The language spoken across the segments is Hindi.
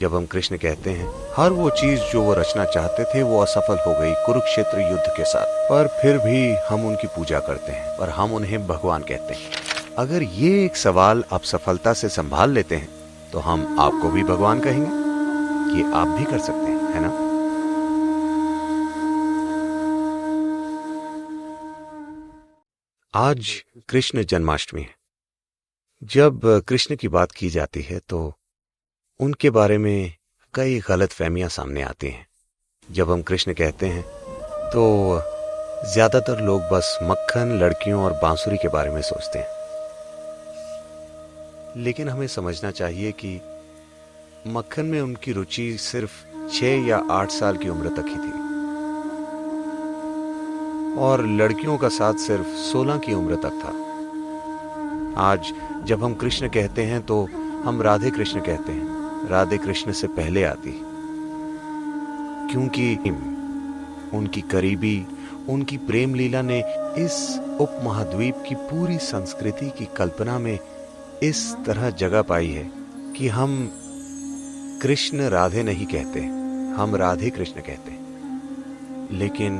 जब हम कृष्ण कहते हैं हर वो चीज जो वो रचना चाहते थे वो असफल हो गई कुरुक्षेत्र युद्ध के साथ, पर फिर भी हम उनकी पूजा करते हैं और हम उन्हें भगवान कहते हैं। अगर ये एक सवाल आप सफलता से संभाल लेते हैं तो हम आपको भी भगवान कहेंगे। ये आप भी कर सकते हैं, है ना? आज कृष्ण जन्माष्टमी है। जब कृष्ण की बात की जाती है तो उनके बारे में कई गलत फहमियां सामने आती हैं। जब हम कृष्ण कहते हैं तो ज्यादातर लोग बस मक्खन, लड़कियों और बांसुरी के बारे में सोचते हैं। लेकिन हमें समझना चाहिए कि मक्खन में उनकी रुचि सिर्फ 6 या 8 साल की उम्र तक ही थी और लड़कियों का साथ सिर्फ 16 की उम्र तक था। आज जब हम कृष्ण कहते हैं तो हम राधे कृष्ण कहते हैं। राधे कृष्ण से पहले आती, क्योंकि उनकी करीबी, उनकी प्रेम लीला ने इस उपमहाद्वीप की पूरी संस्कृति की कल्पना में इस तरह जगह पाई है कि हम कृष्ण राधे नहीं कहते, हम राधे कृष्ण कहते हैं। लेकिन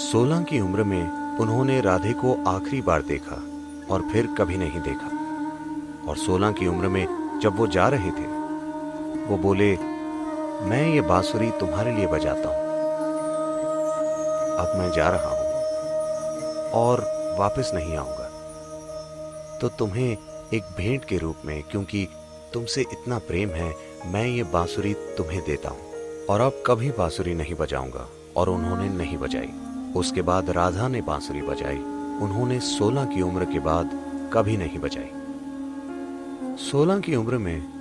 16 की उम्र में उन्होंने राधे को आखिरी बार देखा और फिर कभी नहीं देखा। और 16 की उम्र में जब वो जा रहे थे, वो बोले, मैं ये बांसुरी तुम्हारे लिए बजाता हूं, अब मैं जा रहा हूं और वापस नहीं आऊंगा। तो तुम्हें एक भेंट के रूप में, क्योंकि तुमसे इतना प्रेम है, मैं ये बांसुरी तुम्हें देता हूं और अब कभी बांसुरी नहीं बजाऊंगा। और उन्होंने नहीं बजाई। उसके बाद राधा ने बांसुरी बजाई। उन्होंने 16 की उम्र के बाद कभी नहीं बजाई। 16 की उम्र में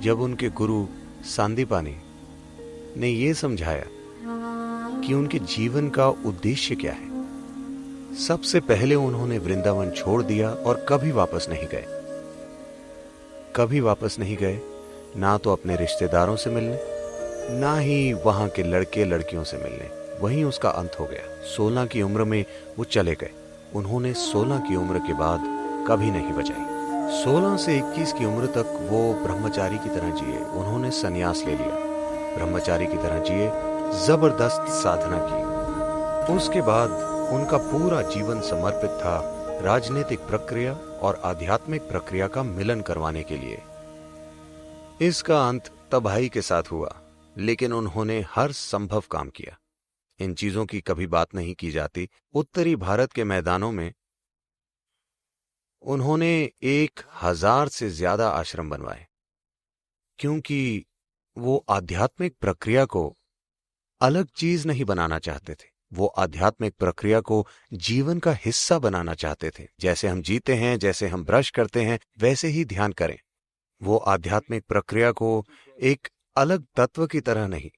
जब उनके गुरु सांदीपानी ने यह समझाया कि उनके जीवन का उद्देश्य क्या है, सबसे पहले उन्होंने वृंदावन छोड़ दिया और कभी वापस नहीं गए। कभी वापस नहीं गए, ना तो अपने रिश्तेदारों से मिलने, ना ही वहां के लड़के लड़कियों से मिलने। वहीं उसका अंत हो गया। 16 की उम्र में वो चले गए। उन्होंने 16 की उम्र के बाद कभी नहीं बजाई। 16 से 21 की उम्र तक वो ब्रह्मचारी की तरह जिए। उन्होंने संन्यास ले लिया, ब्रह्मचारी की तरह जिए, जबरदस्त साधना की। उसके बाद उनका पूरा जीवन समर्पित था राजनीतिक प्रक्रिया और आध्यात्मिक प्रक्रिया का मिलन करवाने के लिए। इसका अंत तबाही के साथ हुआ, लेकिन उन्होंने हर संभव काम किया। इन चीजों की कभी बात नहीं की जाती। उत्तरी भारत के मैदानों में उन्होंने 1000 से ज्यादा आश्रम बनवाए, क्योंकि वो आध्यात्मिक प्रक्रिया को अलग चीज नहीं बनाना चाहते थे। वो आध्यात्मिक प्रक्रिया को जीवन का हिस्सा बनाना चाहते थे। जैसे हम जीते हैं, जैसे हम ब्रश करते हैं, वैसे ही ध्यान करें। वो आध्यात्मिक प्रक्रिया को एक अलग तत्व की तरह नहीं,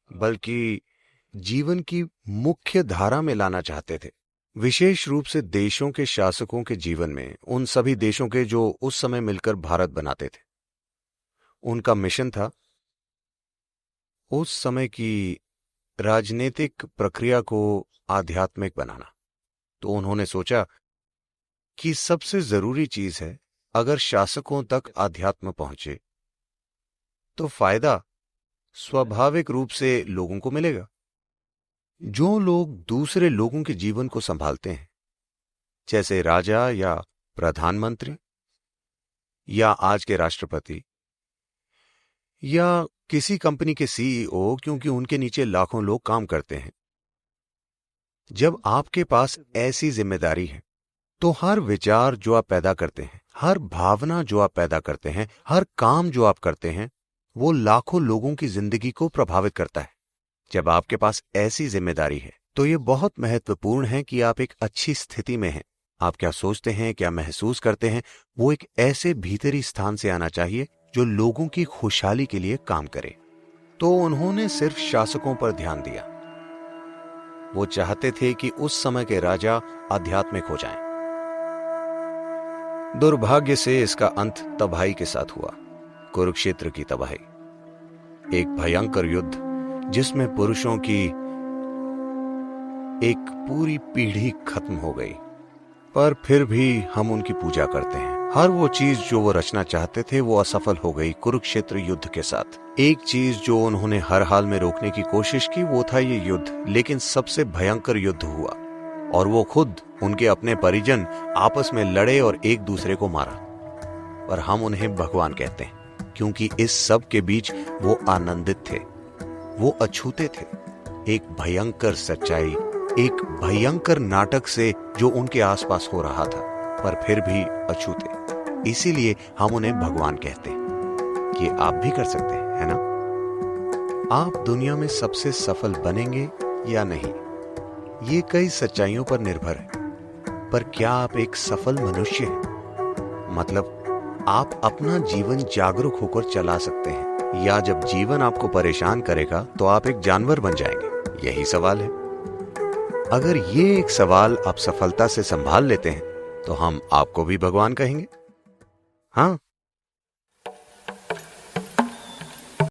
बल्कि जीवन की मुख्य धारा में लाना चाहते थे। विशेष रूप से देशों के शासकों के जीवन में, उन सभी देशों के जो उस समय मिलकर भारत बनाते थे। उनका मिशन था उस समय की राजनीतिक प्रक्रिया को आध्यात्मिक बनाना। तो उन्होंने सोचा कि सबसे जरूरी चीज है, अगर शासकों तक आध्यात्म पहुंचे तो फायदा स्वाभाविक रूप से लोगों को मिलेगा। जो लोग दूसरे लोगों के जीवन को संभालते हैं, जैसे राजा या प्रधानमंत्री या आज के राष्ट्रपति या किसी कंपनी के सीईओ, क्योंकि उनके नीचे लाखों लोग काम करते हैं। जब आपके पास ऐसी जिम्मेदारी है तो हर विचार जो आप पैदा करते हैं, हर भावना जो आप पैदा करते हैं, हर काम जो आप करते हैं, वो लाखों लोगों की जिंदगी को प्रभावित करता है। जब आपके पास ऐसी जिम्मेदारी है तो ये बहुत महत्वपूर्ण है कि आप एक अच्छी स्थिति में हैं। आप क्या सोचते हैं, क्या महसूस करते हैं, वो एक ऐसे भीतरी स्थान से आना चाहिए जो लोगों की खुशहाली के लिए काम करे। तो उन्होंने सिर्फ शासकों पर ध्यान दिया। वो चाहते थे कि उस समय के राजा आध्यात्मिक हो जाएं। दुर्भाग्य से इसका अंत तबाही के साथ हुआ, कुरुक्षेत्र की तबाही। एक भयंकर युद्ध जिसमें पुरुषों की एक पूरी पीढ़ी खत्म हो गई। पर फिर भी हम उनकी पूजा करते हैं। हर वो चीज जो वो रचना चाहते थे वो असफल हो गई कुरुक्षेत्र युद्ध के साथ। एक चीज जो उन्होंने हर हाल में रोकने की कोशिश की वो था ये युद्ध, लेकिन सबसे भयंकर युद्ध हुआ और वो खुद, उनके अपने परिजन आपस में लड़े और एक दूसरे को मारा। पर हम उन्हें भगवान कहते हैं क्योंकि इस सब के बीच वो आनंदित थे, वो अछूते थे। एक भयंकर सच्चाई, एक भयंकर नाटक से जो उनके आसपास हो रहा था, पर फिर भी अछूते। इसीलिए हम उन्हें भगवान कहते हैं। ये आप भी कर सकते हैं, है ना? आप दुनिया में सबसे सफल बनेंगे या नहीं, ये कई सच्चाइयों पर निर्भर है। पर क्या आप एक सफल मनुष्य हैं? मतलब आप अपना जीवन जागरूक होकर चला सकते हैं, या जब जीवन आपको परेशान करेगा तो आप एक जानवर बन जाएंगे? यही सवाल है। अगर ये एक सवाल आप सफलता से संभाल लेते हैं तो हम आपको भी भगवान कहेंगे। हाँ,